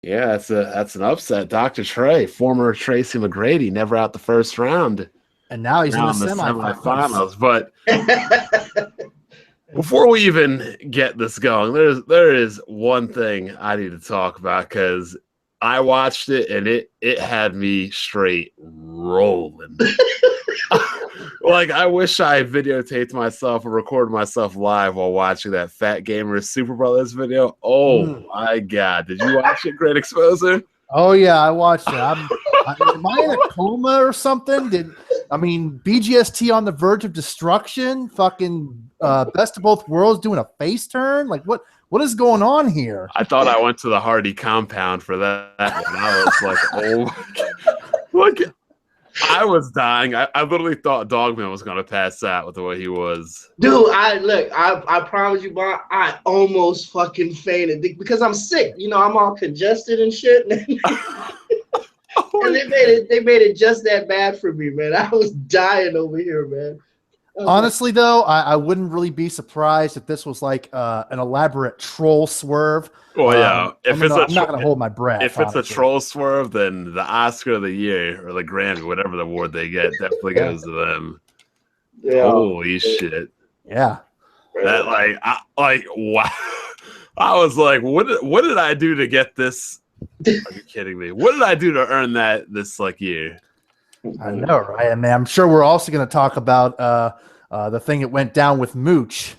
Yeah, that's an upset. Dr. Trey, former Tracy McGrady, never out the first round. And now he's in Now the in the semifinals. semifinals. But before we even get this going, there is one thing I need to talk about because I watched it and it had me straight rolling. Like I wish I videotaped myself or recorded myself live while watching that Fat Gamer Super Brothers video. Oh my god, did you watch it, Great Exposure? Oh yeah, I watched it. Am I in a coma or something? BGST on the verge of destruction? Fucking best of both worlds doing a face turn? Like what is going on here? I thought I went to the Hardy compound for that one. I was like, oh my god. Look, I was dying. I literally thought Dogman was gonna pass out with the way he was. Dude, I promise you, Bob, I almost fucking fainted because I'm sick. You know, I'm all congested and shit. And they made it just that bad for me, man. I was dying over here, man. Honestly, though, I wouldn't really be surprised if this was like an elaborate troll swerve. Well, yeah. I'm not going to hold my breath. If it's a troll swerve, then the Oscar of the year or the Grammy, whatever the award they get, definitely goes to them. Yeah. Holy shit! Yeah. That wow. I was like, what did I do to get this? Are you kidding me? What did I do to earn that this year? I know, right? I mean, I'm sure we're also going to talk about the thing that went down with Mooch.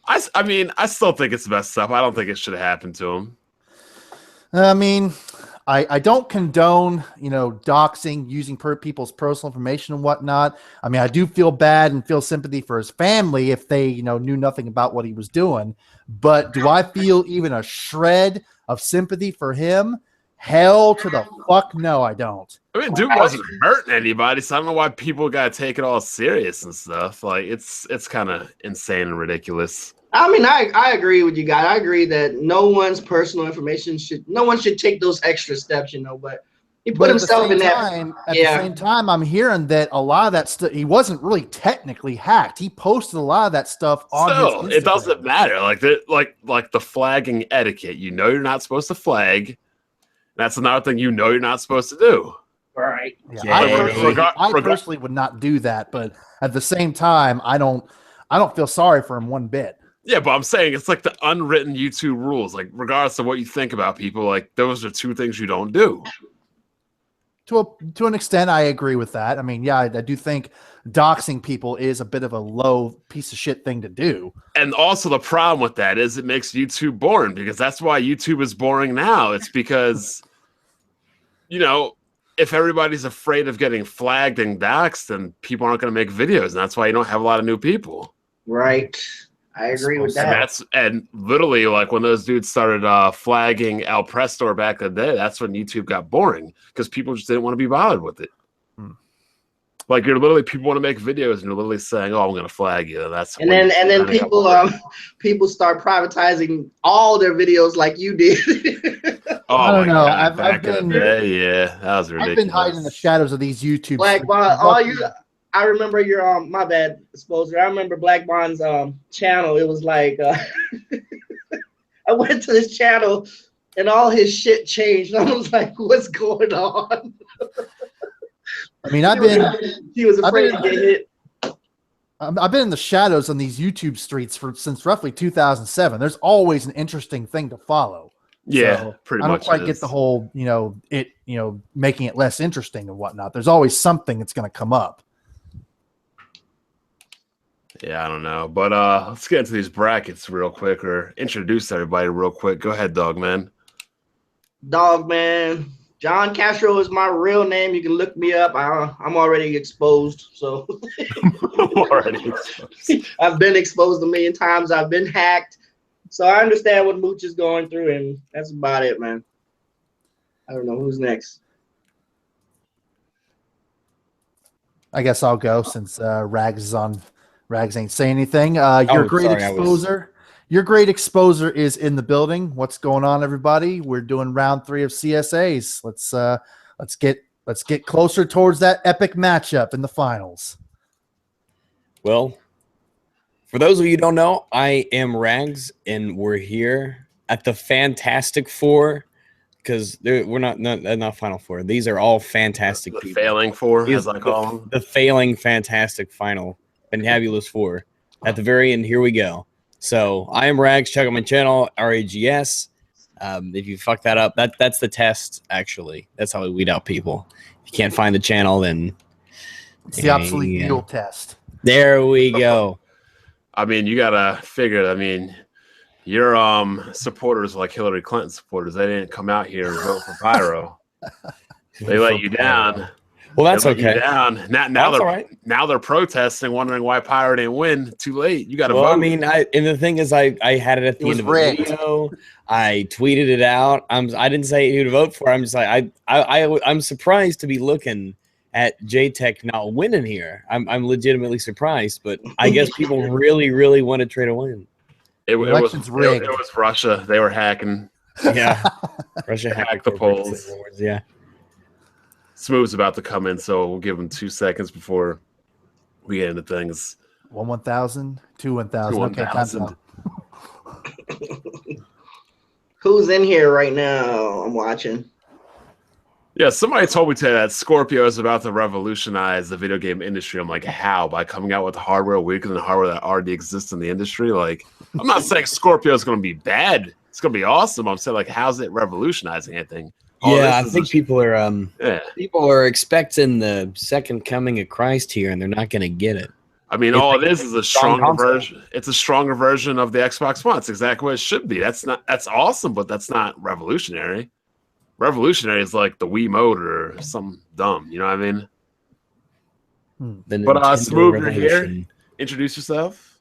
I mean, I still think it's messed up. I don't think it should have happened to him. I mean, I don't condone, doxing, using people's personal information and whatnot. I mean, I do feel bad and feel sympathy for his family if they, knew nothing about what he was doing. But do I feel even a shred of sympathy for him? Hell to the fuck no, I don't. I mean, dude wasn't hurting anybody, so I don't know why people gotta take it all serious and stuff. Like, it's kind of insane and ridiculous. I mean, I agree with you guys. I agree that no one should take those extra steps, but he put himself in that. At the same time, I'm hearing that a lot of that stuff, he wasn't really technically hacked. He posted a lot of that stuff on his Instagram. It doesn't matter. Like the flagging etiquette. You're not supposed to flag. That's another thing you're not supposed to do. Right. Yeah, I personally would not do that, but at the same time, I don't feel sorry for him one bit. Yeah, but I'm saying it's like the unwritten YouTube rules. Like, regardless of what you think about people, like those are two things you don't do. To an extent, I agree with that. I mean, yeah, I do think doxing people is a bit of a low piece of shit thing to do. And also the problem with that is it makes YouTube boring, because that's why YouTube is boring now. It's because, if everybody's afraid of getting flagged and doxed, then people aren't going to make videos. And that's why you don't have a lot of new people. Right. I agree with that. And literally, like when those dudes started flagging Al Prestor back in the day, that's when YouTube got boring, because people just didn't want to be bothered with it. Like people want to make videos, and you're literally saying, "Oh, I'm going to flag you." And then people start privatizing all their videos like you did. Oh, I don't know. I've been that was ridiculous. I've been hiding in the shadows of these YouTube. I remember your my bad exposure. I remember Black Bond's channel. It was like I went to this channel and all his shit changed. I was like, what's going on? I mean, he was afraid to get hit. I've been in the shadows on these YouTube streets since roughly 2007. There's always an interesting thing to follow. Yeah, so pretty much. I don't quite get the whole, making it less interesting and whatnot. There's always something that's going to come up. Yeah, I don't know. But let's get into these brackets real quick, or introduce everybody real quick. Go ahead, Dogman. Dogman. John Castro is my real name. You can look me up. I'm already exposed. So I've been exposed a million times. I've been hacked. So I understand what Mooch is going through, and that's about it, man. I don't know who's next. I guess I'll go since Rags is on. Rags ain't saying anything. Your great exposer is in the building. What's going on, everybody? We're doing round 3 of CSAs. Let's get closer towards that epic matchup in the finals. Well, for those of you who don't know, I am Rags, and we're here at the Fantastic Four because we're not Final Four. These are all fantastic The people. failing four, These- as I call them. The failing fantastic final, fantabulous four. At the very end, here we go. So I am Rags. Check out my channel, RAGS. If you fuck that up, that's the test. Actually, that's how we weed out people. If you can't find the channel, then It's the obsolete yeah. mule test. There we go. I mean, you gotta figure. I mean, your supporters, like Hillary Clinton supporters, they didn't come out here and vote for Pyro. They let you down. Well, that's They let you okay. down. Now That's they're all right. now they're protesting, wondering why Pyro didn't win. Too late. You got to Well, vote. I mean, and the thing is, I had it at the It end of was the rigged. video. I tweeted it out. I didn't say who to vote for. I'm just like I'm surprised to be looking at JTech not winning here. I'm legitimately surprised, but I guess people really, really wanted Trey to win. it was election's rigged. It was Russia. They were hacking. Yeah, Russia Hacked the polls. Yeah. Smooth's about to come in, so we'll give him 2 seconds before we get into things. 1,000, 1,000. Two Okay, time's 1,000. up. Who's in here right now? I'm watching. Yeah, somebody told me today that Scorpio is about to revolutionize the video game industry. I'm like, how? By coming out with hardware weaker than the hardware that already exists in the industry? Like, I'm not saying Scorpio is going to be bad. It's going to be awesome. I'm saying, like, how's it revolutionizing anything? All Yeah, I this is think a- people are Yeah. people are expecting the second coming of Christ here, and they're not going to get it. I mean, It's all like it is a strong stronger console. version. It's a stronger version of the Xbox One. It's exactly what it should be. That's awesome, but that's not revolutionary. Revolutionary is like the Wii Mode or something dumb. You know what I mean? The But, Nintendo Smooth, you're here. revolution. Introduce yourself.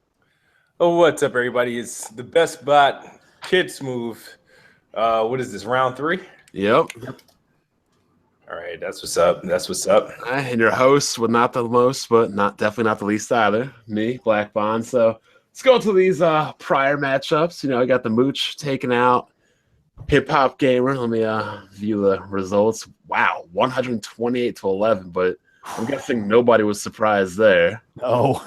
Oh, what's up, everybody? It's the best bot, Kid Smooth. What is this, round 3? Yep. All right, that's what's up. That's what's up. And your host, with not the most, but definitely not the least either. Me, Black Bond. So let's go to these prior matchups. You know, I got the Mooch taking out Hip Hop Gamer. Let me view the results. Wow, 128-11. But I'm guessing nobody was surprised there. Oh,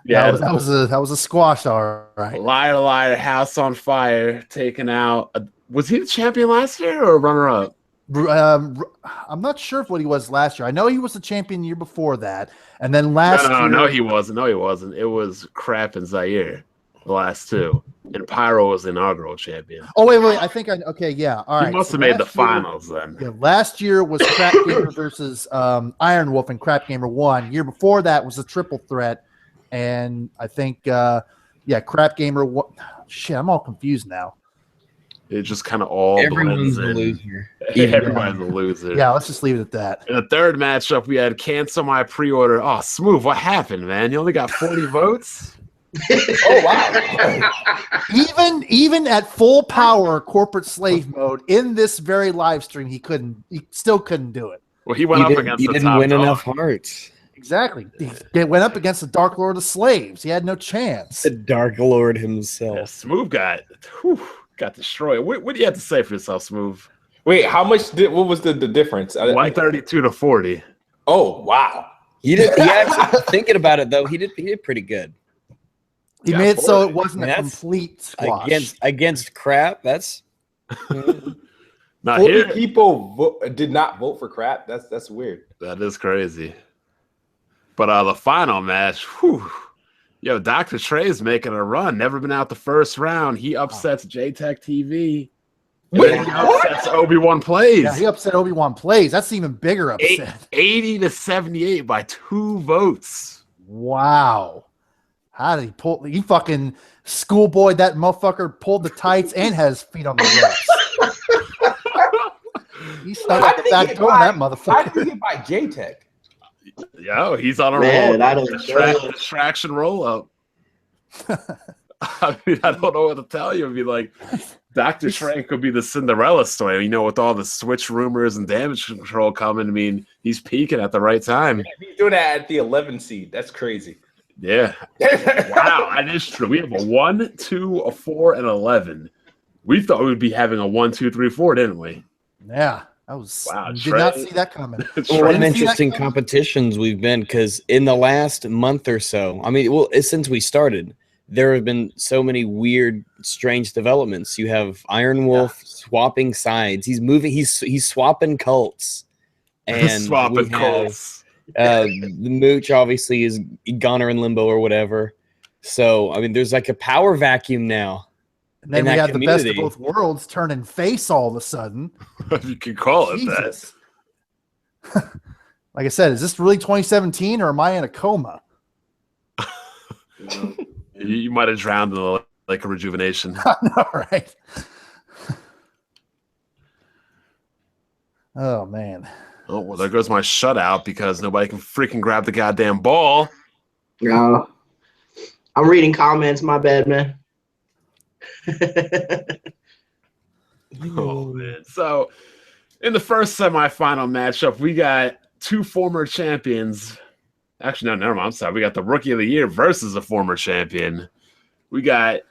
Yeah, that was a squash, all right. Liar, House on Fire taking out. Was he the champion last year or runner up? I'm not sure what he was last year. I know he was the champion the year before that, and then last year. No, he wasn't. No, he wasn't. It was Crap and Zaire, the last two, and Pyro was the inaugural champion. Oh wait. I think okay, yeah. All right. He must so have made the last year- finals then. Yeah, last year was Crap Gamer versus Iron Wolf, and Crap Gamer won. Year before that was a triple threat, and I think Crap Gamer won. Shit, I'm all confused now. It just kind of all Everyone's blends a in. loser. Everybody's a loser. Yeah, let's just leave it at that. In the third matchup, we had cancel my pre-order. Oh, Smooth, what happened, man? You only got 40 votes? Oh, wow. Even at full power corporate slave mode in this very live stream, he still couldn't do it. Well, he went up against He the didn't top win dog. enough hearts. Exactly. He went up against the Dark Lord of Slaves. He had no chance. The Dark Lord Yeah, himself. Smooth got destroyed. What do you have to say for yourself, Smooth? Wait, what was the difference? 132 to 40. Oh, wow. He actually, thinking about it though, he did pretty good. He Yeah, made it so 40. it wasn't a That's complete squash. Against Crap. That's Now 40 here, people did not vote for Crap. That's weird. that is crazy. But the final match, whew, yo, Dr. Trey's making a run. Never been out the first round. He upsets JTech TV. And Wait, then he what? upsets Obi-Wan Plays. Yeah, he upset Obi-Wan Plays. That's an even bigger upset. 80 to 78 by 2 votes. Wow. How did he pull? He fucking schoolboyed that motherfucker, pulled the tights, and has feet on the ropes. He stuck How at did the he back get door, by- that How motherfucker. did he get by JTech? Yo, he's on a Man, roll. I don't know. Distraction roll up. I mean, I don't know what to tell you. It'd be like Dr. Trey could be the Cinderella story, you know, with all the switch rumors and damage control coming. I mean, he's peaking at the right time. He's doing that at the 11 seed. That's crazy. Yeah. Wow, that is true. We have a 1, 2, a 4, and 11. We thought we would be having a 1, 2, 3, 4, didn't we? Yeah, that was. Wow, Did not Trey- see that coming. what Trey- an didn't see that interesting coming. competitions we've been, because in the last month or so, I mean, well, since we started, there have been so many weird, strange developments. You have Iron Wolf swapping sides. He's moving. He's swapping cults, and Swapping calls. the Mooch obviously is gone or in limbo or whatever. So I mean, there's like a power vacuum now. And then in we that have the best of community. both worlds turning face all of a sudden. If you can call it that. Jesus. Like I said, is this really 2017 or am I in a coma? You might have drowned in the lake of rejuvenation. I know, right? Oh, man. Oh, well, there goes my shutout because nobody can freaking grab the goddamn ball. No. I'm reading comments. My bad, man. Oh, man. So, in the first semifinal matchup, we got two former champions. Actually, no, never mind. I'm sorry. We got the Rookie of the Year versus a former champion. We got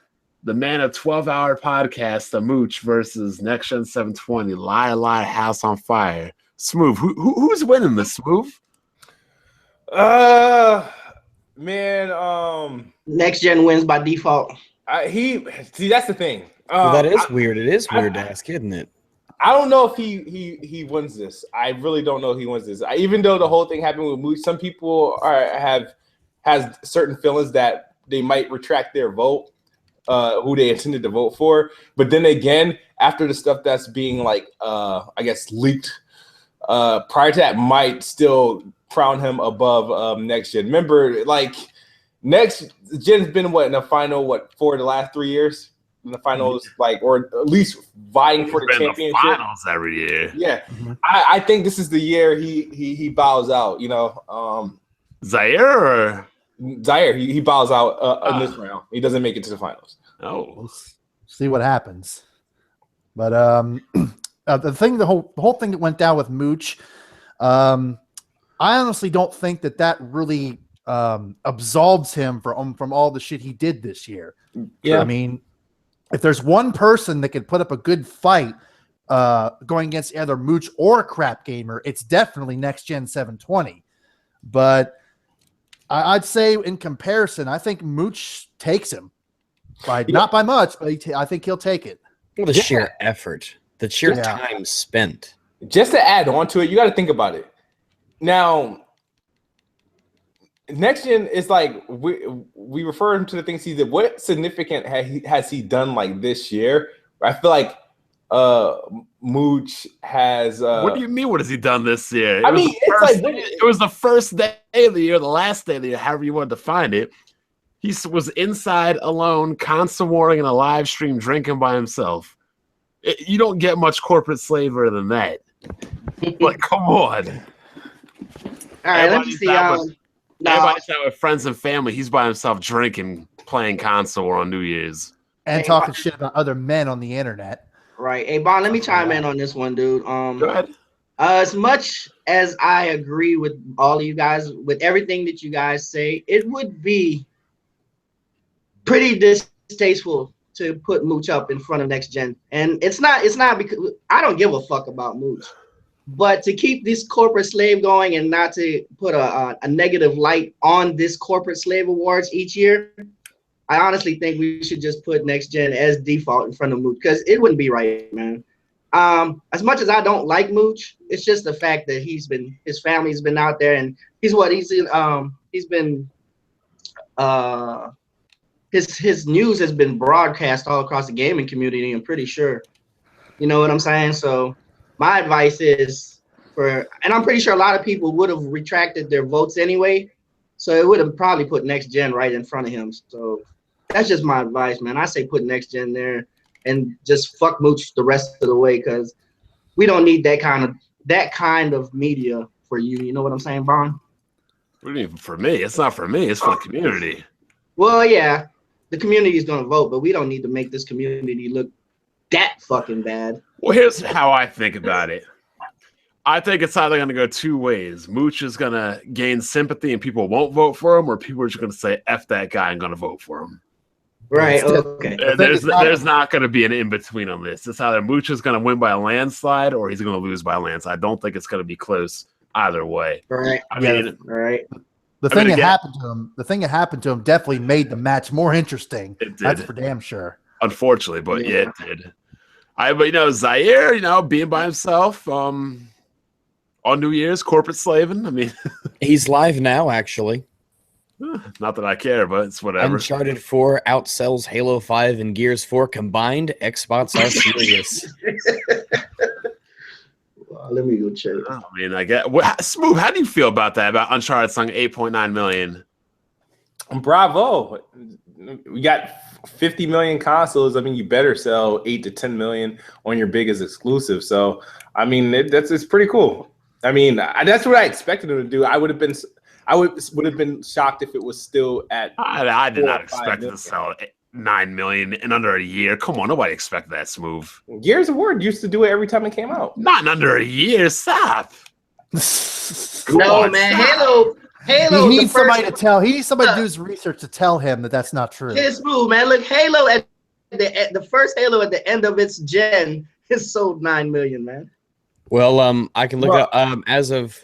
the man of 12-hour podcast, the Mooch, versus Next Gen 720, Lie, House on Fire. Smooth. Who's winning this, Smooth? Man, Next Gen wins by default. see, that's the thing. Well, that is weird. It is weird to ask, isn't it? I don't know if he wins this. I really don't know if he wins this. Even though the whole thing happened with Mooch, some people has certain feelings that they might retract their vote, who they intended to vote for. But then again, after the stuff that's being I guess leaked, prior to that, might still crown him above Next Gen. Remember, Next Gen's been in the final for the last 3 years. In the finals, or at least vying for the championship. The finals every year. Yeah, I think this is the year he bows out. Zaire or Zaire, he bows out in this round. He doesn't make it to the finals. oh, We'll see what happens. But the whole thing that went down with Mooch, I honestly don't think that really absolves him from all the shit he did this year. Yeah. I mean, if there's one person that could put up a good fight going against either Mooch or Crap Gamer, it's definitely Next Gen 720. But I'd say in comparison, I think Mooch takes him. Not by much, but I think he'll take it. Well, the sheer effort, the sheer Yeah. time spent. Just to add on to it, you got to think about it. Now, Next Gen is we refer him to the things he did. What significant has he done this year? I feel like Mooch has. what do you mean? What has he done this year? It was the first day of the year, the last day of the year, however you want to define it. He was inside alone, constant warring in a live stream, drinking by himself. You don't get much corporate slavery than that. Come on. All right, let me see. Everybody's out with friends and family. He's by himself drinking, playing console on New Year's. And talking shit about other men on the internet. Right. Hey, Bon, let me chime in on this one, dude. Go ahead. As much as I agree with all of you guys, with everything that you guys say, it would be pretty distasteful to put Mooch up in front of Next Gen. And it's not because I don't give a fuck about Mooch. But to keep this corporate slave going and not to put a negative light on this corporate slave awards each year, I honestly think we should just put Next Gen as default in front of Mooch because it wouldn't be right, man. As much as I don't like Mooch, it's just the fact that his family's been out there and his news has been broadcast all across the gaming community, I'm pretty sure. You know what I'm saying? So my advice is and I'm pretty sure a lot of people would have retracted their votes anyway. So it would have probably put Next Gen right in front of him. So that's just my advice, man. I say put Next Gen there and just fuck Mooch the rest of the way because we don't need that kind of media for you. You know what I'm saying, Bon? What do you mean for me? It's not for me. It's for the community. Well, yeah, the community is going to vote, but we don't need to make this community look that fucking bad. Well, here's how I think about it. I think it's either going to go two ways. Mooch is going to gain sympathy and people won't vote for him, or people are just going to say, F that guy, I'm going to vote for him. Right, okay. There's not going to be an in-between on this. It's either Mooch is going to win by a landslide or he's going to lose by a landslide. I don't think it's going to be close either way. Right. I mean, right. The I thing mean, that again- happened to him definitely made the match more interesting. It did. That's for damn sure. Unfortunately, but yeah, it did. But Zaire, being by himself, on New Year's, corporate slaving. I mean, He's live now, actually. not that I care, but it's whatever. Uncharted 4 outsells Halo 5 and Gears 4 combined. Xbox are serious. Well, let me go check. I mean, I get Smooth. How do you feel about that? About Uncharted selling 8.9 million? Bravo. We got 50 million consoles. I mean, you better sell 8 to 10 million on your biggest exclusive. So, I mean, it's pretty cool. I mean, that's what I expected them to do. I would have been shocked if it was still at. I did 4 not or 5 expect it to sell 9 million in under a year. Come on, nobody expected that, Smooth. Gears of War used to do it every time it came out. Not in under a year. Stop. Come No, on, man, stop. Halo. He the needs somebody to first- tell. He needs somebody to do his research to tell him that that's not true. His move, man. Look, Halo at the first Halo at the end of its gen has sold 9 million, man. Well, I can look up as of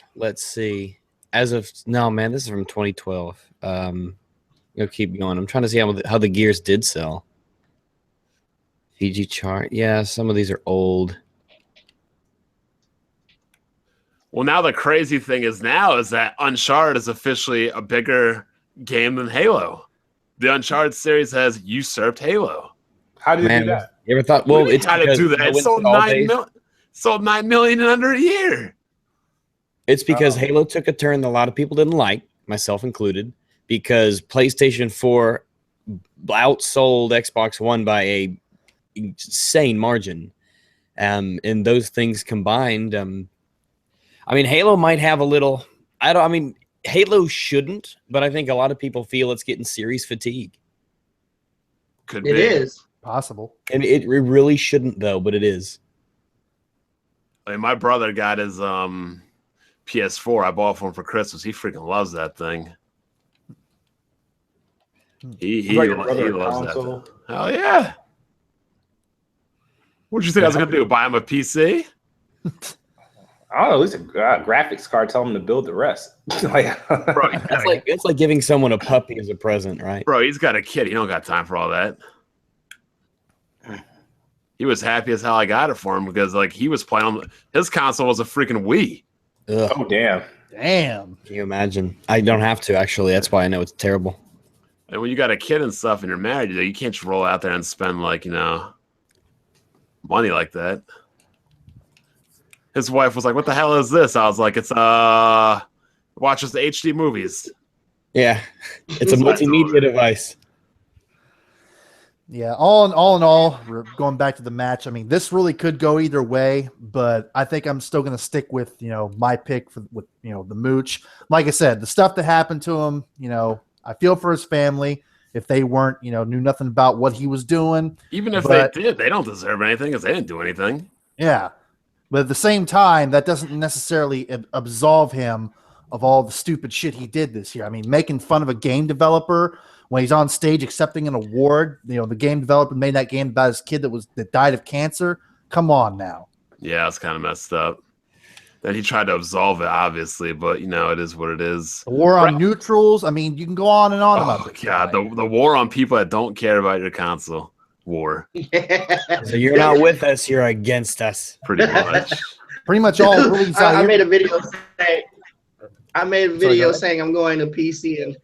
no, man, this is from 2012. You'll keep going. I'm trying to see how the Gears did sell. Fiji chart. Yeah, some of these are old. Well, now the crazy thing is that Uncharted is officially a bigger game than Halo. The Uncharted series has usurped Halo. How did it do Man, that? you ever thought? Well, Well, it's how to because do that? no It one's sold all 9 days. million. Sold 9 million in under a year. It's because Oh. Halo took a turn that a lot of people didn't like, myself included, because PlayStation 4 outsold Xbox One by a insane margin. And those things combined, I mean, Halo might have a little. Halo shouldn't, but I think a lot of people feel it's getting series fatigue, Could It be. is. Possible. and it really shouldn't though, but it is. I mean, my brother got his PS4. I bought for him for Christmas. He freaking loves that thing. He Like your brother a loves that console? thing. Hell yeah. What'd you think I was gonna do? Buy him a PC? I don't know. At least a graphics card. Tell them to build the rest. Like, Bro, It's like giving someone a puppy as a present, right? Bro, he's got a kid. He don't got time for all that. He was happy as hell I got it for him because like he was playing on his console was a freaking Wii. Ugh, oh damn. Damn. can you imagine? I don't have to actually. That's why I know it's terrible. And when you got a kid and stuff and you're married, you can't just roll out there and spend like, money like that. His wife was like, "What the hell is this?" I was like, "It's watches the HD movies." Yeah, it's a multimedia device. Yeah, all in all, we're going back to the match. I mean, this really could go either way, but I think I'm still going to stick with my pick with the Mooch. Like I said, the stuff that happened to him, I feel for his family if they weren't knew nothing about what he was doing. Even if But- they did, they don't deserve anything because they didn't do anything. Yeah, but at the same time, that doesn't necessarily absolve him of all the stupid shit he did this year. I mean, making fun of a game developer when he's on stage accepting an award. The game developer made that game about his kid that died of cancer. Come on now. Yeah, it's kind of messed up. Then he tried to absolve it, obviously, but it is what it is. The war on neutrals. I mean, you can go on and on about Oh this god, guy. the war on people that don't care about your console. War, So you're not with us, you're against us. pretty much. Pretty much all really I made a video go ahead. saying I'm going to PC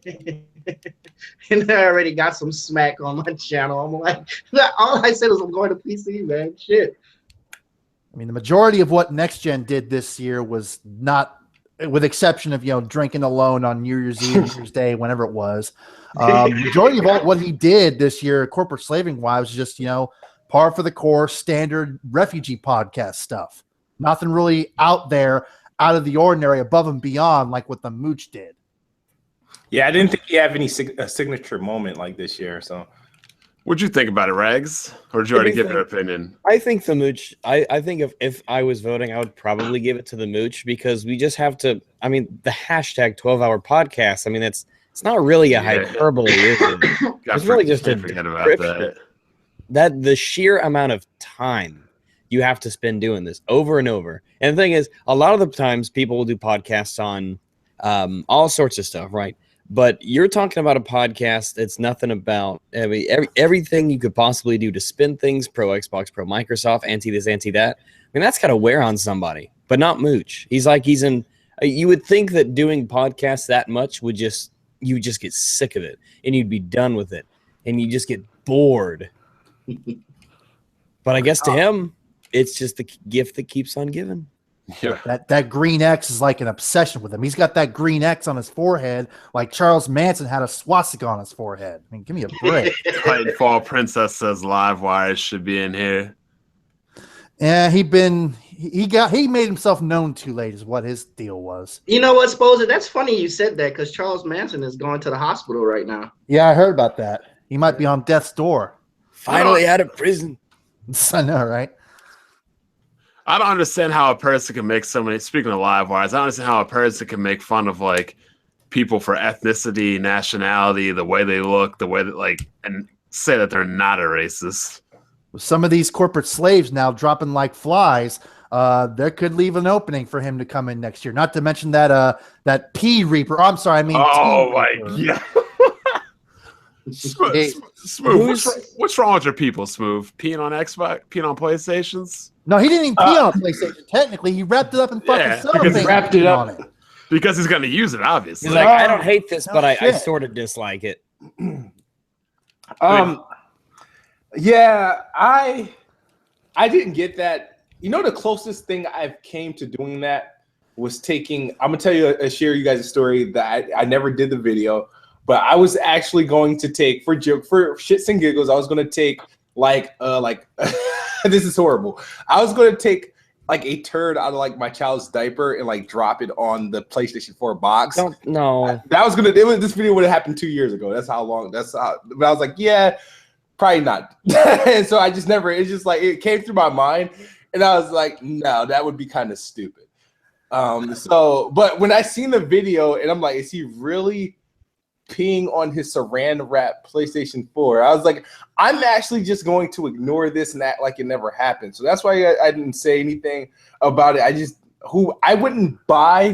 and I already got some smack on my channel. I'm like, all I said was I'm going to PC, man. Shit. I mean, the majority of what Next Gen did this year was not, with exception of drinking alone on New Year's Eve, New Year's Day, whenever it was. Majority of what he did this year, corporate slaving wise, just par for the course, standard refugee podcast stuff. Nothing really out there, out of the ordinary, above and beyond like what the Mooch did. Yeah, I didn't think you have any signature moment like this year. So What'd you think about it, Rags? Or did you already give your opinion? I think the Mooch. I think if I was voting, I would probably give it to the Mooch because we just have to. I mean, the hashtag 12-hour podcast. I mean, it's not really a Yeah. hyperbole, is it? God, It's really just a forget about description. that. The sheer amount of time you have to spend doing this over and over. And the thing is, a lot of the times people will do podcasts on all sorts of stuff, right? But you're talking about a podcast that's nothing about everything you could possibly do to spin things, pro Xbox, pro Microsoft, anti this, anti that. I mean, that's got to wear on somebody, but not Mooch. He's in. You would think that doing podcasts that much would you would just get sick of it, and you'd be done with it, and you just get bored. But I guess to him, it's just the gift that keeps on giving. Yeah. That green X is like an obsession with him. He's got that green X on his forehead, like Charles Manson had a swastika on his forehead. I mean, give me a break. Titanfall Princess says Livewire should be in here. Yeah, he made himself known too late is what his deal was. You know what, Sposer? That's funny you said that because Charles Manson is going to the hospital right now. Yeah, I heard about that. He might be on death's door. Finally out of prison. I know, right? I don't understand how a person can make so many. Speaking of live wires, I don't understand how a person can make fun of like people for ethnicity, nationality, the way they look, the way that and say that they're not a racist. With some of these corporate slaves now dropping like flies, there could leave an opening for him to come in next year. Not to mention that P Reaper. I'm sorry, I mean. Oh T my Reaper. god. Smooth. What's wrong with your people, Smooth? Peeing on Xbox, peeing on PlayStations? No, he didn't even pee on a PlayStation. Technically, he wrapped it up in fucking cellophane. because he wrapped it up. on it. Because he's going to use it, obviously. He's like, I don't hate this, but I shit. sort of dislike it. Yeah, I didn't get that. You know, the closest thing I've came to doing that was taking. I'm gonna tell you, share you guys a story that I never did the video, but I was actually going to take for shits and giggles. I was going to take like this is horrible. I was going to take like a turd out of like my child's diaper and like drop it on the PlayStation 4 box. No. That was this video would have happened 2 years ago. But I was like, yeah, probably not. And so I just never, it's just like, it came through my mind and I was like, no, that would be kind of stupid. But when I seen the video and I'm like, is he really peeing on his saran wrap PlayStation 4? I was like, I'm actually just going to ignore this and act like it never happened. So that's why I didn't say anything about it. I wouldn't buy.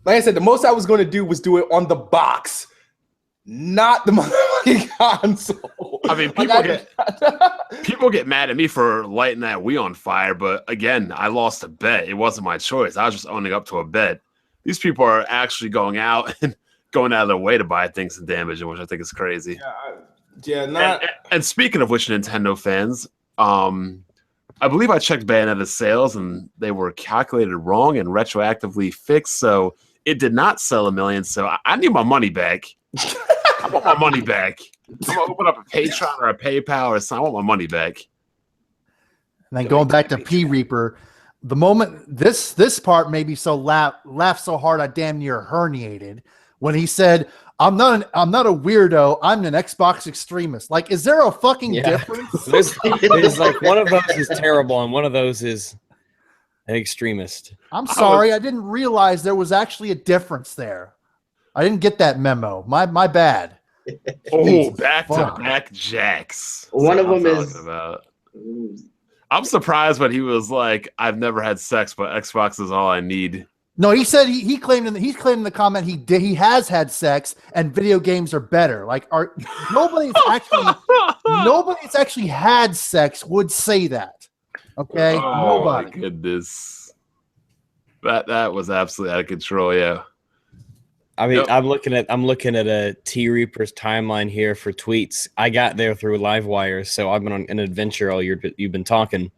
Like I said, the most I was going to do was do it on the box, not the motherfucking console. I mean, people get mad at me for lighting that Wii on fire, but again, I lost a bet. It wasn't my choice. I was just owning up to a bet. These people are actually going out and going out of their way to buy things and damage them, which I think is crazy. And speaking of which, Nintendo fans, I believe I checked Bayonetta's sales and they were calculated wrong and retroactively fixed, so it did not sell 1 million. So I need my money back. I want my money back. I'm gonna open up a Patreon or a PayPal or something. I want my money back. And then going back to P Reaper, the moment this part made me so laugh so hard I damn near herniated when he said, I'm not a weirdo, I'm an Xbox extremist. Like, is there a fucking difference? There's like one of those is terrible and one of those is an extremist. I'm sorry, I didn't realize there was actually a difference there. I didn't get that memo. My bad. Oh, back-to-back jacks. One of them is. I'm surprised, but he was like, "I've never had sex, but Xbox is all I need." No, he said he claimed in the comment he has had sex and video games are better. Like, nobody that's actually had sex would say that. Okay, oh nobody. My goodness, that was absolutely out of control. Yeah. I mean, I'm looking at a T Reaper's timeline here for tweets. I got there through Livewire, so I've been on an adventure all year. You've been talking.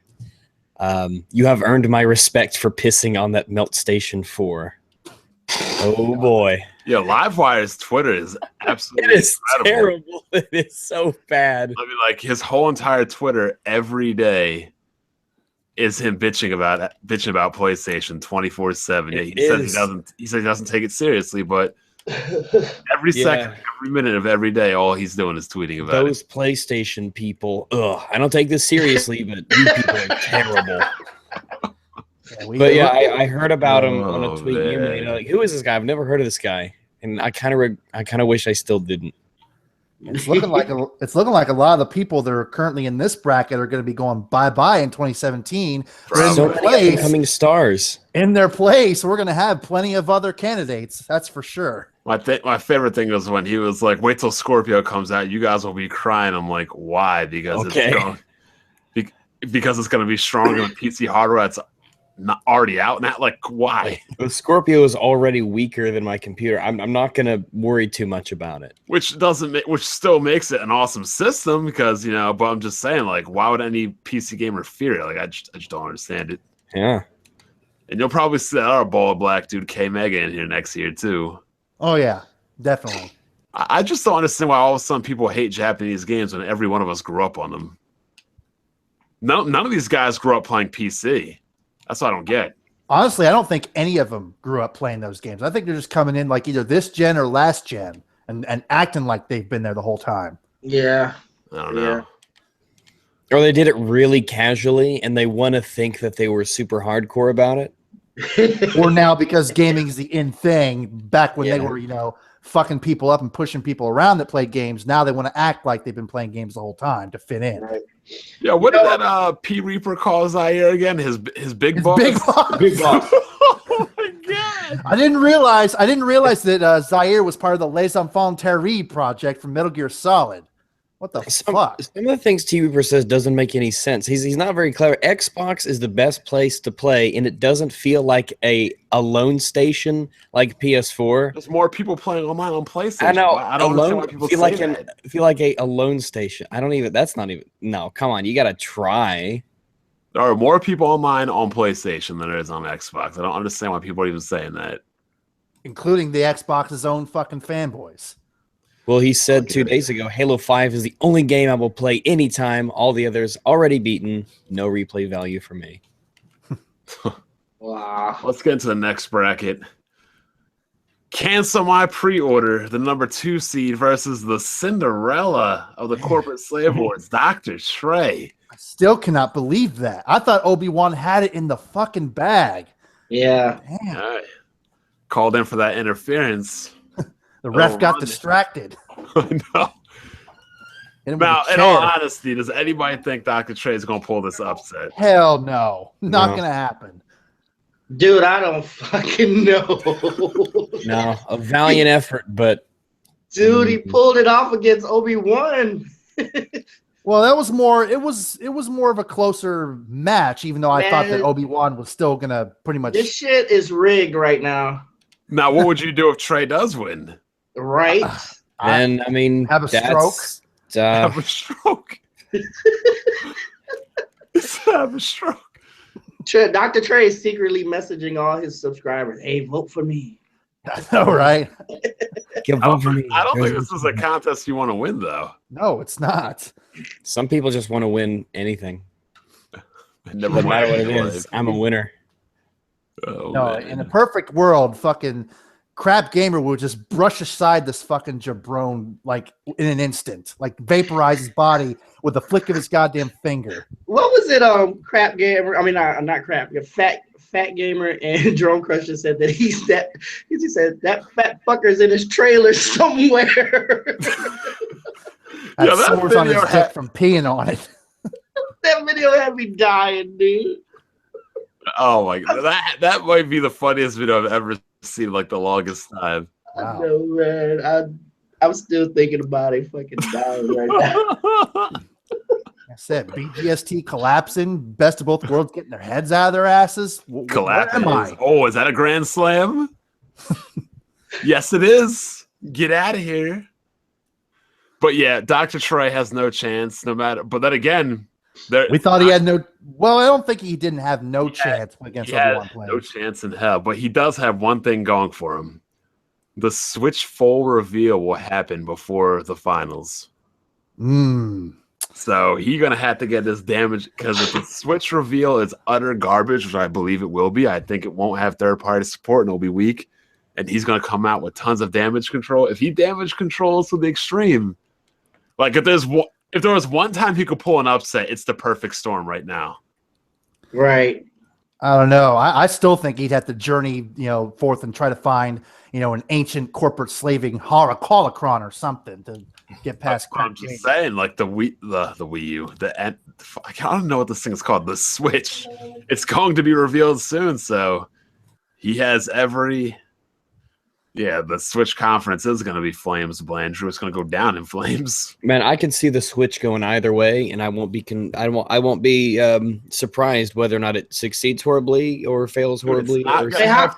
You have earned my respect for pissing on that Melt Station 4. Oh boy. Yeah, Livewire's Twitter is absolutely It is incredible. terrible. It is so bad. I mean, like his whole entire Twitter every day is him bitching about PlayStation 24/7. Yeah, he says he doesn't take it seriously, but every second, every minute of every day, all he's doing is tweeting about those PlayStation people. Ugh, I don't take this seriously, but you people are terrible. I heard about him on a tweet you made. Like, who is this guy? I've never heard of this guy, and I kind of wish I still didn't. It's looking like a lot of the people that are currently in this bracket are going to be going bye-bye in 2017. So many incoming stars. In their place, we're going to have plenty of other candidates. That's for sure. My favorite thing was when he was like, "Wait till Scorpio comes out, you guys will be crying." I'm like, "Why?" Because because it's going to be stronger than PC hardware that's not already out. Not like why? The Scorpio is already weaker than my computer. I'm not going to worry too much about it. Which still makes it an awesome system because but I'm just saying, like, why would any PC gamer fear it? Like, I just don't understand it. Yeah. And you'll probably see our ball of black dude K Mega in here next year too. Oh yeah, definitely. I just don't understand why all of a sudden people hate Japanese games when every one of us grew up on them. None of these guys grew up playing PC. That's what I don't get. Honestly, I don't think any of them grew up playing those games. I think they're just coming in like either this gen or last gen and acting like they've been there the whole time. Yeah. I don't know. Or they did it really casually and they want to think that they were super hardcore about it. Or now because gaming is the in thing, back when they were, fucking people up and pushing people around that played games, now they want to act like they've been playing games the whole time to fit in. Right. Yeah, what did that P Reaper call Zaire again? His big boss? Big boss. Big boss. Oh my god. I didn't realize that Zaire was part of the Les Enfants Terribles project from Metal Gear Solid. What the fuck? Some of the things T Reaper says doesn't make any sense. He's not very clever. Xbox is the best place to play, and it doesn't feel like a lone station like PS4. There's more people playing online on PlayStation. I know. I don't understand why people say that. Feel like a lone station. I don't even. That's not even. No, come on. You got to try. There are more people online on PlayStation than there is on Xbox. I don't understand why people are even saying that. Including the Xbox's own fucking fanboys. Well, he said 2 days ago, Halo 5 is the only game I will play anytime. All the others already beaten. No replay value for me. Wow. Let's get into the next bracket. Cancel my pre-order, the number 2 seed versus the Cinderella of the corporate slave wars, Dr. Trey. I still cannot believe that. I thought Obi-Wan had it in the fucking bag. Yeah. Damn. All right. Called in for that interference. The ref got run it. distracted. I know. Hit him Now, with a in all chair. honesty, does anybody think Dr. Trey is going to pull this upset? Hell no. Not No. going to happen. Dude, I don't fucking know. No, a valiant effort, but Dude, he pulled it off against Obi-Wan. Well, that was more. It was more of a closer match, even though I thought that Man. Obi-Wan was still gonna pretty much. This shit is rigged right now. Now, what would you do if Trey does win? Right? then I mean, Have a that's, Have a stroke. Have a stroke. Dr. Trey is secretly messaging all his subscribers, hey, vote for me. I know, right? give I vote for don't, me. I don't think this is a contest you want to win, though. No, it's not. Some people just want to win anything. Never No matter what mind. it is, I'm a winner. Oh, No, man. in a perfect world, fucking Crap Gamer would just brush aside this fucking jabron like in an instant, like vaporize his body with a flick of his goddamn finger. What was it? Crap Gamer. I mean, not Crap. Fat Gamer and Drone Crusher said that he said that fat fucker's in his trailer somewhere. Had that sores on his video dick had- from peeing on it. That video had me dying, dude. Oh my god, that might be the funniest video I've ever seen, like the longest time. Wow. No, man. I'm still thinking about it. Fucking dying right now. I said BGST collapsing, best of both worlds getting their heads out of their asses. Where Collapse. am I? Oh, is that a grand slam? Yes, it is. Get out of here. But yeah, Dr. Trey has no chance, no matter. But then again, We thought he had no. Well, I don't think he didn't have no chance against he has Obi-Wan playing. no chance in hell. But he does have one thing going for him: the Switch full reveal will happen before the finals. So he's gonna have to get this damage because if the Switch reveal is utter garbage, which I believe it will be, I think it won't have third-party support and it'll be weak. And he's gonna come out with tons of damage control. If he damage controls to the extreme, like if there was one time he could pull an upset, it's the perfect storm right now. Right. I don't know. I still think he'd have to journey, forth and try to find, an ancient corporate slaving holocron or something to get past I'm crap just gamer. saying, like the Wii U, I don't know what this thing is called. The Switch. It's going to be revealed soon, so he has every. Yeah, the Switch conference is going to be flames. Blandrew, it's going to go down in flames. Man, I can see the Switch going either way, and I won't be surprised whether or not it succeeds horribly or fails horribly. It's how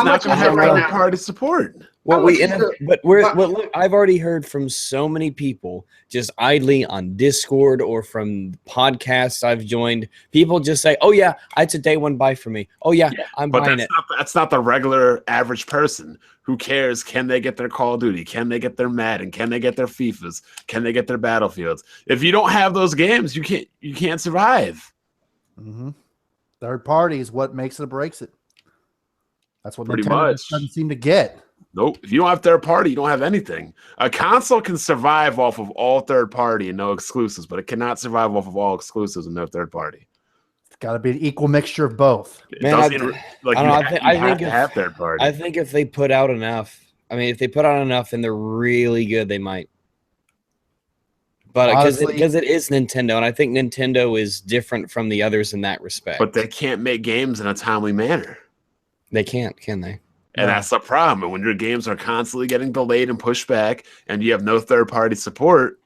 not much going to is it have right now? third-party support. Well, How much is look, I've already heard from so many people just idly on Discord or from podcasts I've joined. People just say, "Oh yeah, it's a day one buy for me." Oh yeah, I'm But buying it. that's not the regular average person. Who cares? Can they get their Call of Duty? Can they get their Madden? Can they get their FIFAs? Can they get their Battlefields? If you don't have those games, you can't survive. Mm-hmm. Third party is what makes it or breaks it. That's what Pretty Nintendo much. just doesn't seem to get. Nope. If you don't have third party, you don't have anything. A console can survive off of all third party and no exclusives, but it cannot survive off of all exclusives and no third party. It's got to be an equal mixture of both. It Man, doesn't I- even- like I you don't know, have, I you have think to if- have third party. I think if they put out enough, if they put out enough and they're really good, they might. But Honestly- because it is Nintendo, and I think Nintendo is different from the others in that respect. But they can't make games in a timely manner. They can't, can they? And No. that's the problem. And when your games are constantly getting delayed and pushed back and you have no third party support,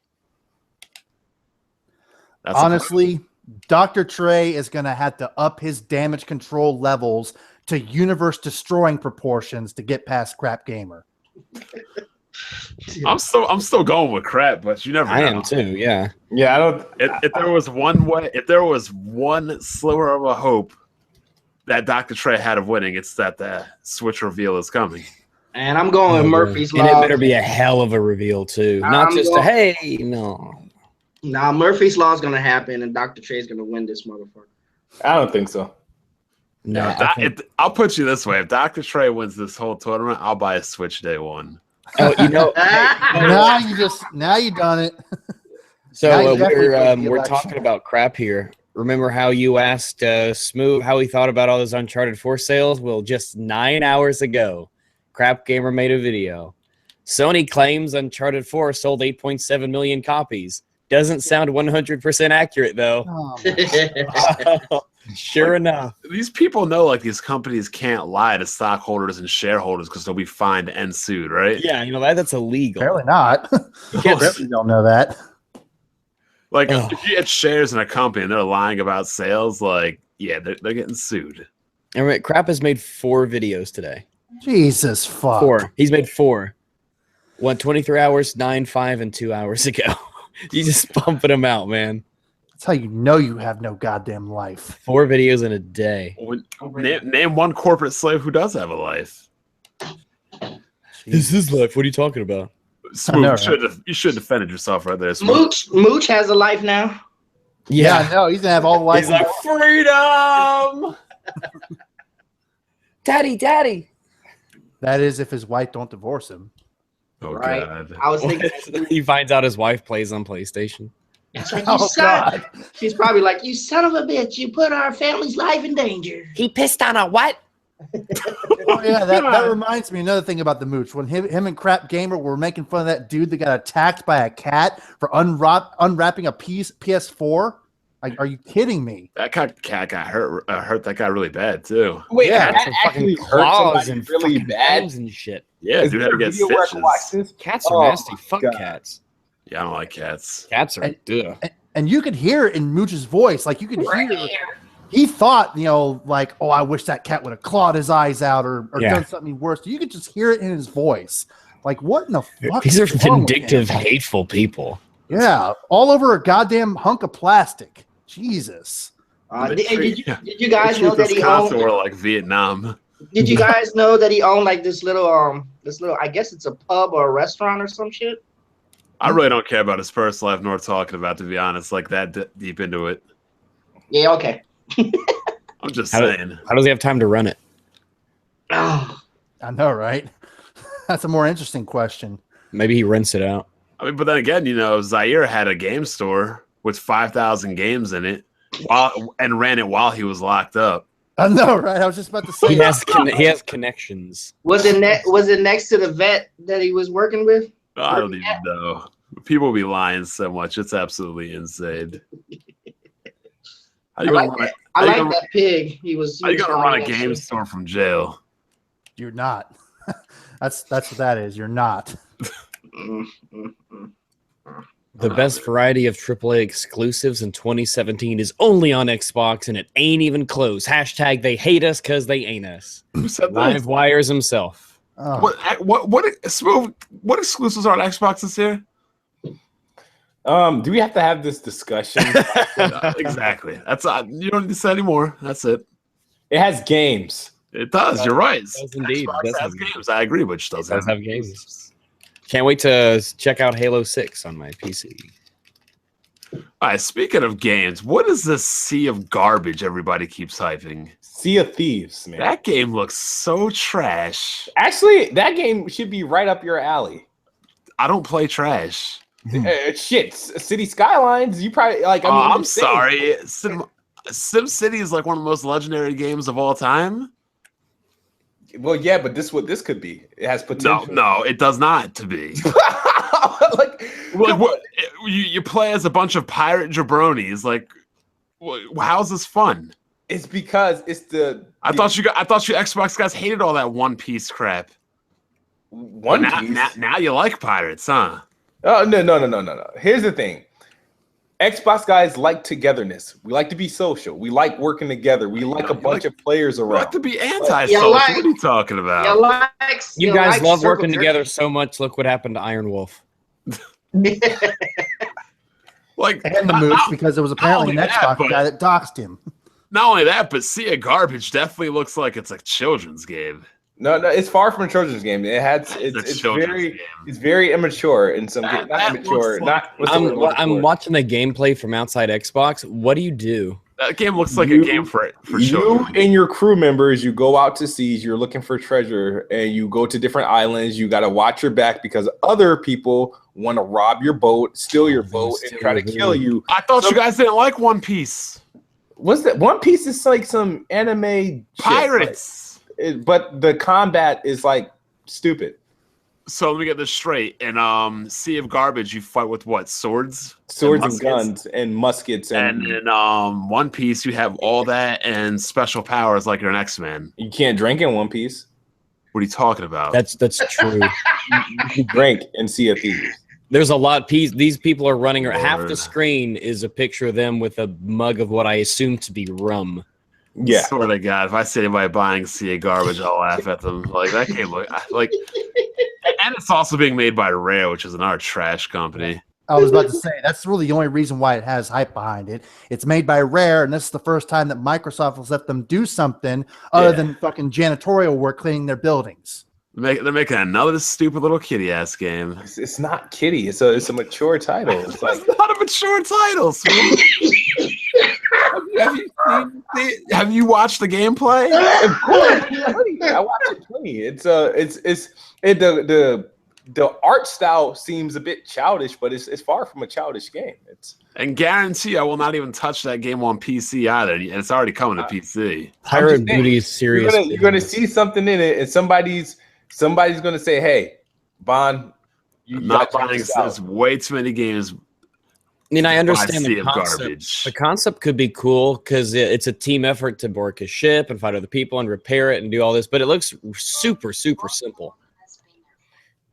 that's a problem. Honestly, Dr. Trey is going to have to up his damage control levels to universe destroying proportions to get past crap gamer. I'm still going with crap, but you never know. I am too. Yeah. Yeah, I don't. If there was one sliver of a hope that Dr. Trey had of winning, it's that the Switch reveal is coming. And I'm going with Murphy's And it Law. better be a hell of a reveal too, not I'm just going- hey, no. Nah, Murphy's Law is going to happen, and Dr. Trey's going to win this motherfucker. I don't think so. No, If I Doc- think- if- I'll put you this way: if Dr. Trey wins this whole tournament, I'll buy a Switch day one. oh, you know. Now you done it. So Now you definitely win the we're election. talking about crap here. Remember how you asked Smooth how he thought about all those Uncharted 4 sales? Well, just 9 hours ago, Crap Gamer made a video. Sony claims Uncharted 4 sold 8.7 million copies. Doesn't sound 100% accurate though. Oh, Sure enough. These people know, like, these companies can't lie to stockholders and shareholders because they'll be fined and sued, right? Yeah, you know that's illegal. apparently not. Yes. Definitely don't know that. Like, Ugh. if you get shares in a company and they're lying about sales, like, yeah, they're getting sued. And right, Crap has made 4 videos today. Jesus fuck. 4. He's made 4. 23 hours, 9, 5, and 2 hours ago. You just pumping them out, man. That's how you know you have no goddamn life. 4 videos in a day. Name one corporate slave who does have a life. This is life. What are you talking about? Smooth, know, right? you should have defended yourself right there. Smooth. Mooch has a life now. Yeah, I know. He's gonna have all the life. He's like, freedom! Daddy. That is if his wife don't divorce him. Oh, Right. God. I was thinking, He finds out his wife plays on PlayStation. it's like, Oh, God. She's probably like, you son of a bitch, you put our family's life in danger. He pissed on a what? Oh, yeah, that reminds me another thing about the mooch. When him and Crap Gamer were making fun of that dude that got attacked by a cat for unwrapping a PS4. Like, are you kidding me? That cat got hurt that guy really bad, too. Wait, Yeah, that actually hurt somebody really bad. and shit. Yeah, Is dude there had to a get video where I stitches. can watch this? Cats are Oh, nasty. Fuck God. cats. Yeah, I don't like cats. Cats are And- And you could hear it in Mooch's voice. Like, you could hear he thought, like, oh, I wish that cat would have clawed his eyes out or Yeah. done something worse. You could just hear it in his voice. Like, what in the fuck? These are is wrong with vindictive, him? hateful people. Yeah, all over a goddamn hunk of plastic. Jesus. Did you guys know that he Wisconsin owned? were like Vietnam. Did you guys know that he owned like this little? I guess it's a pub or a restaurant or some shit. I really don't care about his personal life nor talking about, to be honest, like that deep into it. Yeah. Okay. I'm just How do- saying. How does he have time to run it? Oh, I know, right? That's a more interesting question. Maybe he rents it out. I mean, but then again, Zaire had a game store with 5,000 games in it and ran it while he was locked up. I know, right? I was just about to say. He has connections. was it next to the vet that he was working with? I don't even know. People be lying so much. It's absolutely insane. How I you like gonna run that. a- I how you like gonna- that pig. He was. how you gonna run a trying game to- store from jail? You're not. That's what that is. You're not. Mm, mm, mm. The best variety of AAA exclusives in 2017 is only on Xbox, and it ain't even close. Hashtag they hate us because they ain't us. Who said that? Live Wires himself. Oh, What exclusives are on Xbox this year? Do we have to have this discussion? Exactly. That's you don't need to say anymore. That's it. It has games. It does. You're right. does indeed. Xbox It does has have games. I agree, but it does does have have games. Can't wait to check out Halo 6 on my PC. All right. Speaking of games, what is this sea of garbage everybody keeps hyping? Sea of Thieves, man. That game looks so trash. Actually, that game should be right up your alley. I don't play trash. Shit, City Skylines. You probably like. I mean, I'm insane. sorry. SimCity is like one of the most legendary games of all time. Well, yeah, but this is what this could be. It has potential. No, it does not to be. like, Like what? You play as a bunch of pirate jabronis. Like, how's this fun? it's because it's the. I thought you Xbox guys hated all that One Piece crap. One now, Piece. now you like pirates, huh? Oh no. Here's the thing. Xbox guys like togetherness. We like to be social. We like working together. We like a bunch of players You around. like to be anti-social. What are you talking about? You guys love working together so much. Look what happened to Iron Wolf. Like and the moose because it was apparently an only that, Xbox but- guy that doxed him. not only that, but Sea of Garbage definitely looks like it's a children's game. No, it's far from a children's game. It has It's a it's children's very game. it's very immature in some That- cases. Not that immature. looks like- Not what's the word I'm looking I'm for? watching the gameplay from outside Xbox. What do you do? That game looks like You- a game for You children. and your crew members, you go out to seas, you're looking for treasure, and you go to different islands. You got to watch your back because other people want to rob your boat, steal your boat, and try to kill you. I thought you guys didn't like One Piece. What's that? One Piece is like some anime shit, Pirates. but the combat is like stupid. So let me get this straight. In Sea of Garbage, you fight with what? Swords Swords and muskets? guns and muskets, And and in One Piece, you have all that and special powers like you're an X-Men. you can't drink in One Piece. What are you talking about? That's true. You drink and Sea of Thieves. There's a lot. These people are running. Half the Lord. screen is a picture of them with a mug of what I assume to be rum. Yeah, Swear to God, if I see anybody buying Sea of Garbage, I'll laugh at them. Like that game, like, and it's also being made by Rare, which is another trash company. I was about to say that's really the only reason why it has hype behind it. It's made by Rare, and this is the first time that Microsoft has let them do something other Yeah. than fucking janitorial work cleaning their buildings. They're making another stupid little kitty ass game. it's not kiddie. It's a mature title. It's like It's not a mature title. Sweet. Have you watched the gameplay? Of course, I watched it plenty. The art style seems a bit childish, but it's far from a childish game. It's And guarantee I will not even touch that game on PC either. And it's already coming to PC. Pirate just saying, Booty is serious. you're gonna see something in it, and somebody's gonna say, "Hey, Bond, you I'm not gotta check buying this out." this. Way too many games. I mean, I understand Sea the of concept. Garbage. The concept could be cool because it's a team effort to work a ship and fight other people and repair it and do all this, but it looks super, super simple.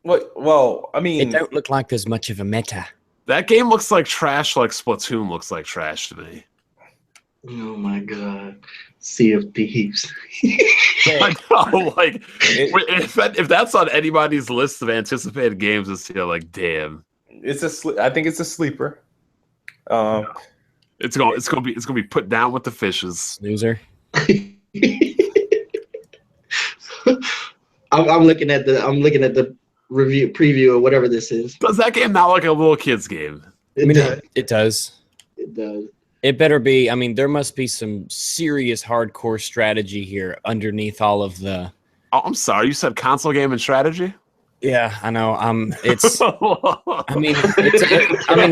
Well, I It mean, don't look like there's much of a meta. That game looks like trash, like Splatoon looks like trash to me. Oh my God. Sea of Thieves. I know, like it- if that's on anybody's list of anticipated games this year, like damn, I think it's a sleeper. it's gonna be put down with the fishes. Loser. I'm looking at the review preview or whatever this is. Does that game not look like a little kid's game? I mean, it does. It does. It better be. I mean, there must be some serious hardcore strategy here underneath all of the. Oh, I'm sorry, you said console game and strategy. Yeah, I know. It's. Oh I mean,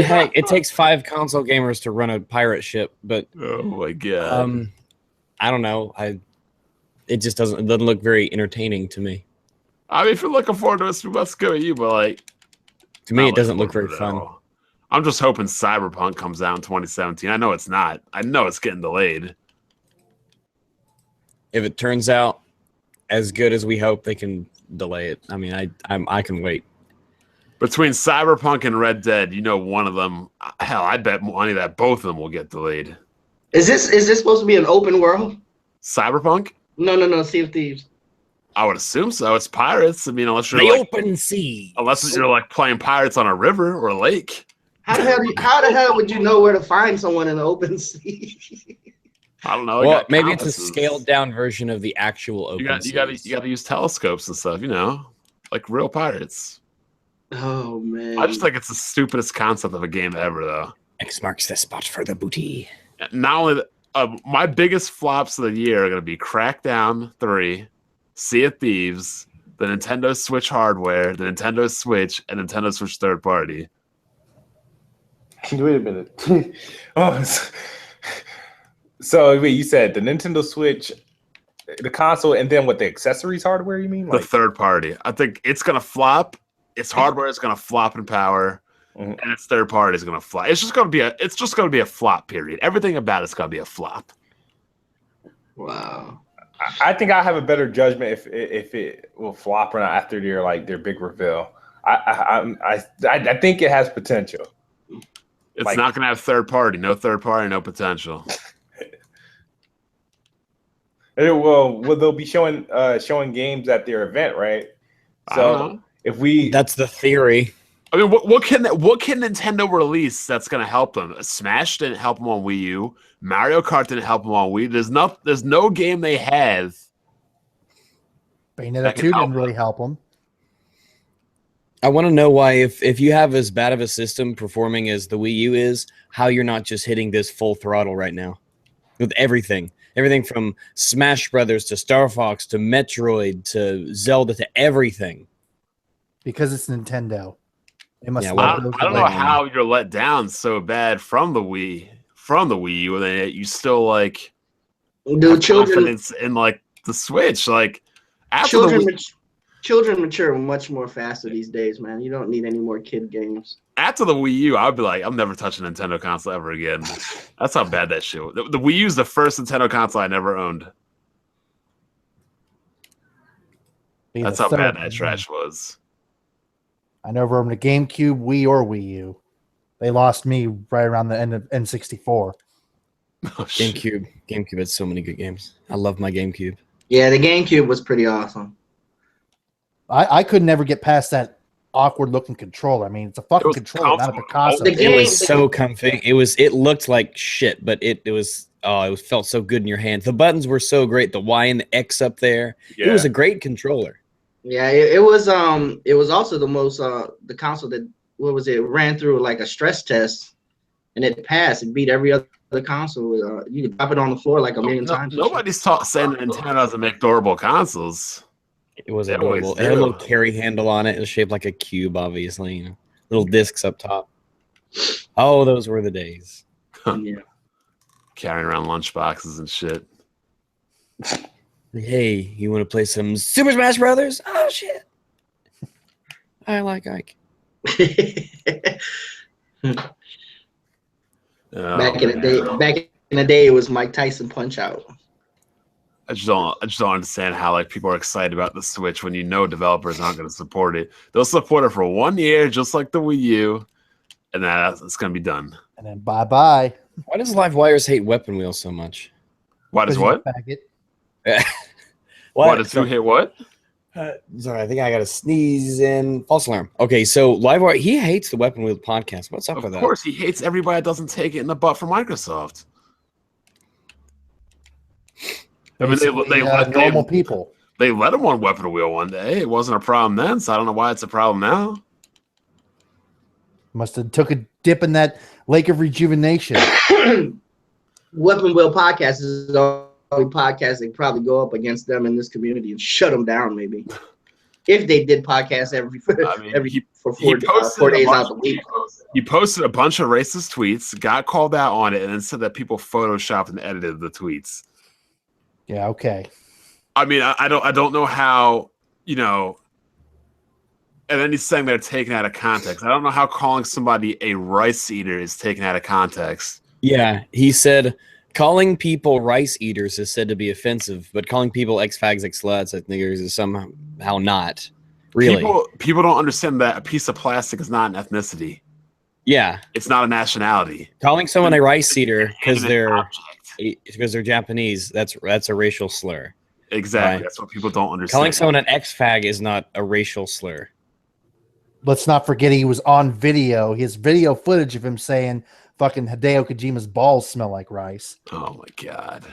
heck, it takes 5 console gamers to run a pirate ship, but my god. I don't know. It just doesn't look very entertaining to me. I mean, if you're looking forward to this, we must go at you, but like, To me, Not it doesn't looking look very forward to it fun. at all. I'm just hoping Cyberpunk comes out in 2017. I know it's not. I know it's getting delayed. If it turns out as good as we hope, they can delay it. I mean, I can wait. Between Cyberpunk and Red Dead, you know, one of them. Hell, I bet money that both of them will get delayed. Is this supposed to be an open world? Cyberpunk? No. Sea of Thieves. I would assume so. It's pirates. I mean, unless you're The like, open sea. unless you're like playing pirates on a river or a lake. How the hell would you know where to find someone in the open sea? I don't know. Well, maybe it's a compasses. scaled down version of the actual open You got seas. to use telescopes and stuff. You know, like real pirates. Oh man. I just think it's the stupidest concept of a game ever, though. X marks the spot for the booty. Not only my biggest flops of the year are going to be Crackdown 3, Sea of Thieves, the Nintendo Switch hardware, the Nintendo Switch, and Nintendo Switch third party. Wait a minute. So wait, you said the Nintendo Switch, the console, and then what, the accessories hardware? You mean The third party. I think it's going to flop. Its hardware is going to flop in power, and its third party is going to flop. It's just going to be a flop. Period. Everything about it's going to be a flop. Wow. I think I have a better judgment if it will flop or not after their big reveal. I think it has potential. It's Like- not going to have third party. No third party. No potential. Well, they'll be showing games at their event, right? I don't know. So if we That's the theory. I mean, what can Nintendo release that's going to help them? Smash didn't help them on Wii U. Mario Kart didn't help them on Wii. There's no game they have. Bayonetta That can 2 help didn't really help them. I want to know why, if you have as bad of a system performing as the Wii U is, how you're not just hitting this full throttle right now with everything. Everything from Smash Brothers to Star Fox to Metroid to Zelda to everything. Because it's Nintendo. They must Yeah, love I those don't know devices. how you're let down so bad from the Wii U, and then yet you still like Dude, have children confidence in like the Switch. Like after the Wii, children mature much more faster these days, man. You don't need any more kid games. after the Wii U, I'd be like, I'm never touching a Nintendo console ever again. That's how bad that shit was. The Wii U is the first Nintendo console I never owned. Be That's the how third bad that one. trash was. I never owned a GameCube, Wii, or Wii U. They lost me right around the end of N64. Oh, shit. GameCube had so many good games. I love my GameCube. Yeah, the GameCube was pretty awesome. I could never get past that awkward looking controller. I mean, it's a fucking was controller, not a comfortable. Picasso. The It game- was so comfy. It looked like shit, but it felt so good in your hand. The buttons were so great. The Y and the X up there. Yeah. It was a great controller. Yeah, it was also the most the console that ran through like a stress test and it passed. It beat every other console. You could drop it on the floor like a million times. Nobody's saying that Nintendo doesn't make durable consoles. It was They always adorable. It had a little do. carry handle on it. It was shaped like a cube, obviously. You know, little discs up top. Oh, those were the days. Yeah. Carrying around lunch boxes and shit. Hey, you want to play some Super Smash Brothers? Oh shit! I like Ike. Oh, Back in the day, it was Mike Tyson Punch Out. I just don't understand how like people are excited about the Switch when you know developers aren't going to support it. They'll support it for 1 year, just like the Wii U, and then it's going to be done. And then bye-bye. Why does Live Wires hate Weapon Wheel so much? Why does Because what? he's a faggot. Why does who hit what? Sorry, I think I got to sneeze in. False alarm. Okay, so Livewire, he hates the Weapon Wheel podcast. What's up with Of that? course, he hates everybody that doesn't take it in the butt from Microsoft. I mean, Basically, normal people. they let him on Weapon Wheel one day. It wasn't a problem then, so I don't know why it's a problem now. Must have took a dip in that lake of rejuvenation. Weapon Wheel Podcast is the only podcast that can probably go up against them in this community and shut them down, maybe. If they did podcasts for 4 days out the week. He posted a bunch of racist tweets, got called out on it, and then said that people photoshopped and edited the tweets. Yeah, okay. I mean, I don't know how, And then he's saying they're taken out of context. I don't know how calling somebody a rice eater is taken out of context. Yeah, he said calling people rice eaters is said to be offensive, but calling people ex-fags, ex-sluts, ex-niggers is somehow not. Really? People don't understand that a piece of plastic is not an ethnicity. Yeah. It's not a nationality. Calling someone a rice eater because It's an they're Japanese, that's a racial slur. Exactly. Right. That's what people don't understand. Calling someone an ex-fag is not a racial slur. Let's not forget he was on video. His video footage of him saying fucking Hideo Kojima's balls smell like rice. Oh my god.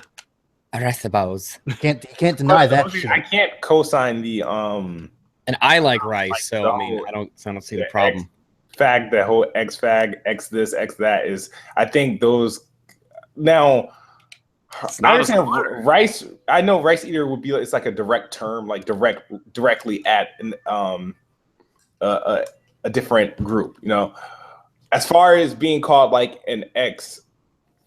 Rice balls. You can't deny that shit. I can't co-sign the And I like rice, so I mean, I don't see the problem. fag, that whole X fag, X this, X that is. I think those now. It's I not a understand slur. rice. I know rice eater would be. It's like a direct term, like directly at a different group. You know, as far as being called like an X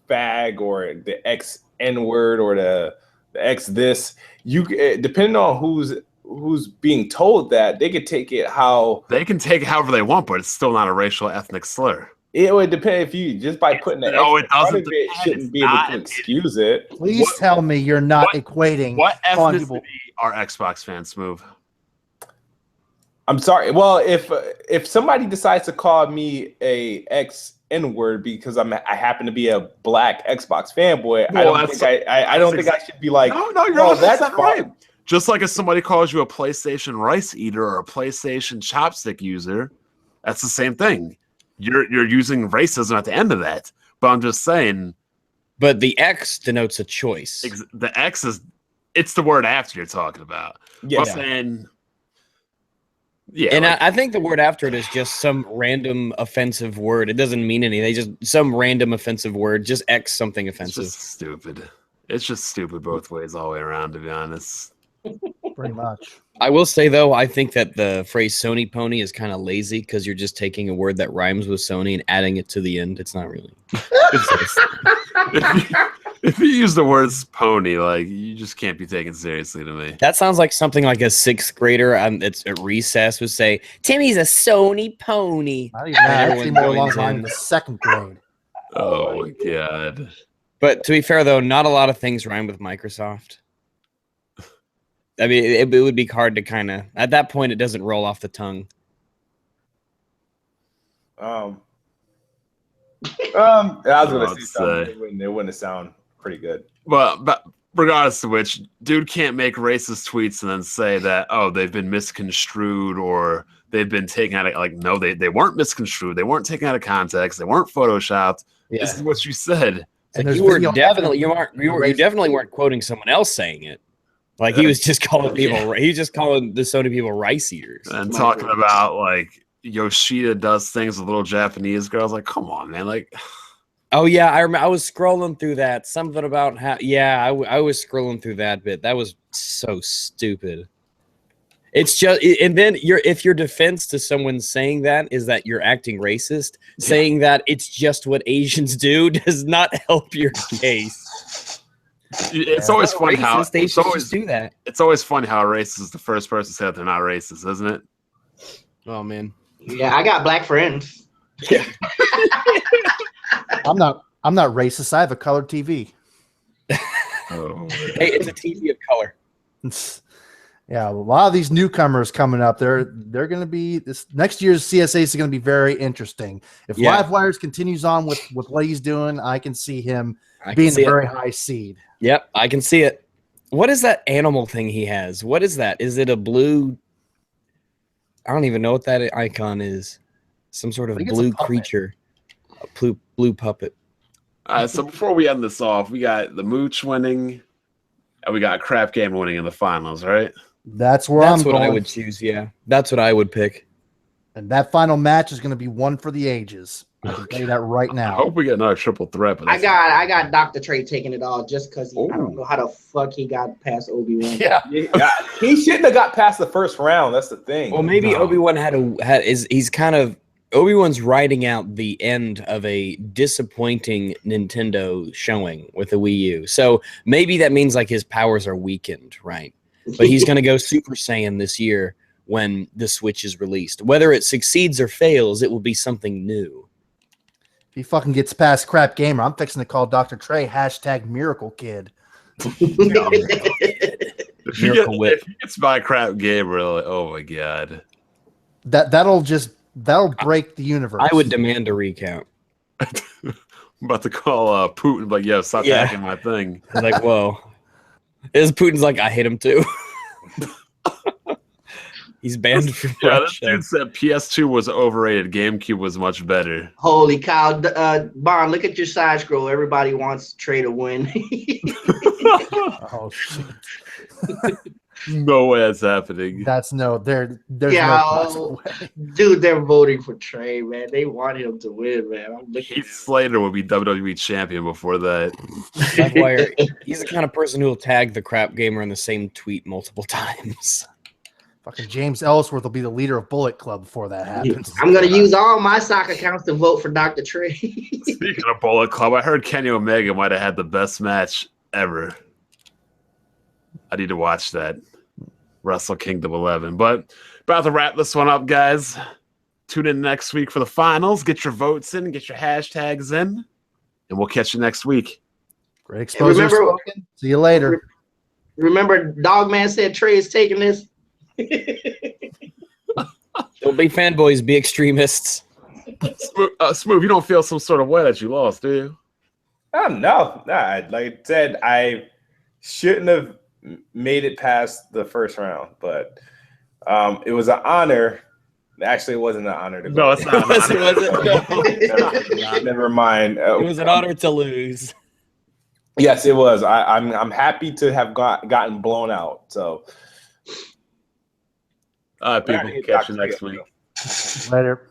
fag or the X N word or the X this, you depending on who's being told that, they could take it how They can take it however they want, but it's still not a racial ethnic slur. it would depend. If you just by putting the No, X it doesn't in front of it, depend. shouldn't It's be able not. to excuse it. Please tell me you're not equating What calling ethnicity people. are Xbox fans move? I'm sorry. Well, if somebody decides to call me a X N word because I happen to be a black Xbox fanboy, I Well, don't think I don't think I should be like, No, you're well, 100% that's right. fine. Just like if somebody calls you a PlayStation rice eater or a PlayStation chopstick user, that's the same thing. You're using racism at the end of that. But I'm just saying, But the X denotes a choice. the X it's the word after you're talking about. Yeah. I'm saying, yeah, And like, I think the word after it is just some random offensive word. It doesn't mean anything. Just some random offensive word. Just X something it's offensive. just stupid. It's just stupid both ways, all the way around. To be honest, Pretty much. I will say though, I think that the phrase Sony pony is kind of lazy because you're just taking a word that rhymes with Sony and adding it to the end. It's not really. if you use the words pony, like you just can't be taken seriously to me. That sounds like something like a sixth grader. It's at recess would say, "Timmy's a Sony pony." Not even that. I'd say Everyone more along joins the line in. in the second grade. Oh my god. But to be fair though, not a lot of things rhyme with Microsoft. I mean, it would be hard to kind of at that point. It doesn't roll off the tongue. I was gonna I'd say something. say. It wouldn't sound pretty good. But regardless of which, dude can't make racist tweets and then say that, oh, they've been misconstrued or they've been taken out of, like, no, they weren't misconstrued. They weren't taken out of context. They weren't photoshopped. Yeah. This is what you said. And Like there's you were video definitely evidence you definitely weren't quoting someone else saying it. Like he was just calling people. He was just calling the Sony people rice eaters. And talking about, like, Yoshida does things with little Japanese girls. Like, come on, man. Like, Oh yeah, I remember. I was scrolling through that. Something about how. Yeah, I was scrolling through that bit. That was so stupid. It's just, and then if your defense to someone saying that is that you're acting racist, saying that it's just what Asians do does not help your case. it's always funny how Racist, they it's should always, just do that. it's always funny how a racist is the first person to say that they're not racist, isn't it? Oh man. Yeah, I got black friends. I'm not racist. I have a colored TV. Oh, Hey, it's a TV of color. Yeah, a lot of these newcomers coming up, they're going to be this next year's CSA is going to be very interesting. If Yeah. Livewires continues on with what he's doing, I can see him I can being see a it. very high seed. Yep, I can see it. What is that animal thing he has? What is that? Is it a blue? I don't even know what that icon is. Some sort of think it's a blue puppet. creature. A blue puppet. All right, so before we end this off, we got the Mooch winning, and we got Crap Game winning in the finals, right? That's where That's I'm what going. I would choose. Yeah, that's what I would pick. And that final match is going to be one for the ages. I can tell you that right I now. hope we get another triple threat. But I got Dr. Trey taking it all just because I Ooh. don't know how the fuck he got past Obi-Wan. Yeah. Yeah, he shouldn't have got past the first round. That's the thing. Well, maybe No. Obi-Wan he's kind of Obi-Wan's riding out the end of a disappointing Nintendo showing with the Wii U. So maybe that means like his powers are weakened, right? But he's going to go Super Saiyan this year when the Switch is released. Whether it succeeds or fails, it will be something new. If he fucking gets past Crap Gamer, I'm fixing to call Dr. Trey #Miracle Kid. If he Miracle Whip. gets by Crap Gabriel, like, oh my god. That'll break the universe. I would demand a recount. I'm about to call Putin, but yeah, stop Yeah. hacking my thing. Like, whoa. Is Putin's like, I hate him too. He's banned from Yeah, this Russia. dude said PS2 was overrated. GameCube was much better. Holy cow, Bond! Look at your side scroll. Everybody wants Trey to win. Oh shit. No way that's happening. There's Yeah, no possible way. Dude, they're voting for Trey, man. They want him to win, man. I'm looking at Heath him. Slater would be WWE champion before that. Livewire, he's the kind of person who will tag the Crap Gamer in the same tweet multiple times. Fucking James Ellsworth will be the leader of Bullet Club before that happens. I'm gonna use all my sock accounts to vote for Dr. Trey. Speaking of Bullet Club, I heard Kenny Omega might have had the best match ever. I need to watch that. Wrestle Kingdom 11. But about to wrap this one up, guys. Tune in next week for the finals. Get your votes in, get your hashtags in, and we'll catch you next week. Great exposure. remember- Spoken. See you later. Remember, Dogman said Trey is taking this. Don't be fanboys, be extremists. Smooth, you don't feel some sort of way that you lost, do you? No. Like I said, I shouldn't have made it past the first round, but it was an honor. Actually, it wasn't an honor to go. No, it's not. Never mind. It was an honor to lose. Yes, it was. I'm happy to have gotten blown out. So, All right, people. Catch you next week. Later.